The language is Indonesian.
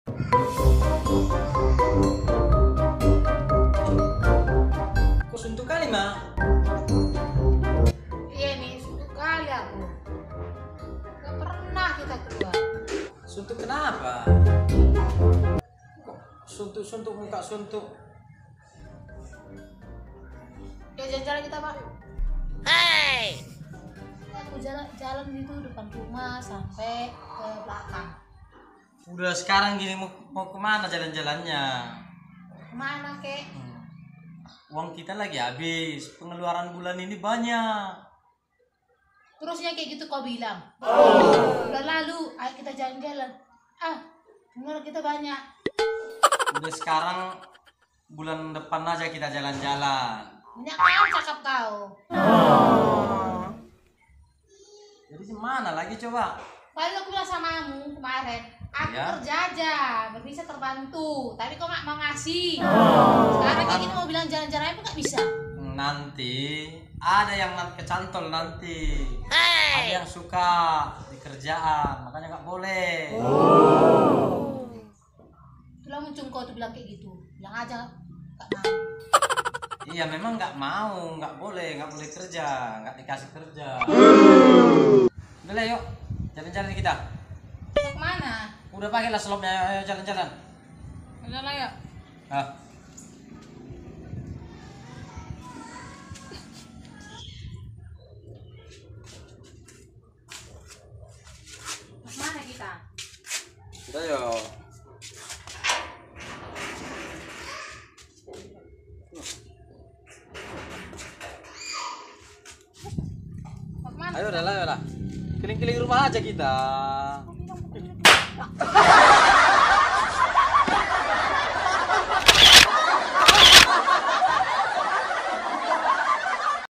Kok suntuk kali, Mak? Iya nih, suntuk kali aku. Gak pernah kita keluar. Suntuk kenapa? Kok suntuk muka suntuk? Ya jalan-jalan kita, Pak. Hey! Aku jalan gitu depan rumah sampai ke belakang. Udah sekarang gini mau kemana jalan-jalannya? Kemana, kek? Uang kita lagi habis, pengeluaran bulan ini banyak. Terusnya kayak gitu kau bilang. Bulan lalu, ayo kita jalan-jalan. Pengeluaran kita banyak. Udah sekarang bulan depan aja kita jalan-jalan. Banyak kau cakap kau. Jadi mana lagi coba? Lalu aku bilang sama kamu kemarin, aku Ya. kerja aja, bisa terbantu. Tapi kau mau ngasih. Sekarang kayak gitu mau bilang jalan-jalan apa nggak bisa? Nanti ada yang kecantol nanti. Hey! Ada yang suka di kerjaan, makanya nggak boleh. Itulah muncul kau tuh bilang kayak gitu. Bilang aja nggak mau. Iya memang nggak mau, nggak boleh kerja, nggak dikasih kerja. Udah lah yuk, jalan-jalan kita. Mau kemana? Udah pakailah slopnya, ayo jalan-jalan. Udah lah ya. Ah. Mau kemana kita? Udah yuk. Mau kemana? Ayo lah. Keliling-keliling rumah aja kita.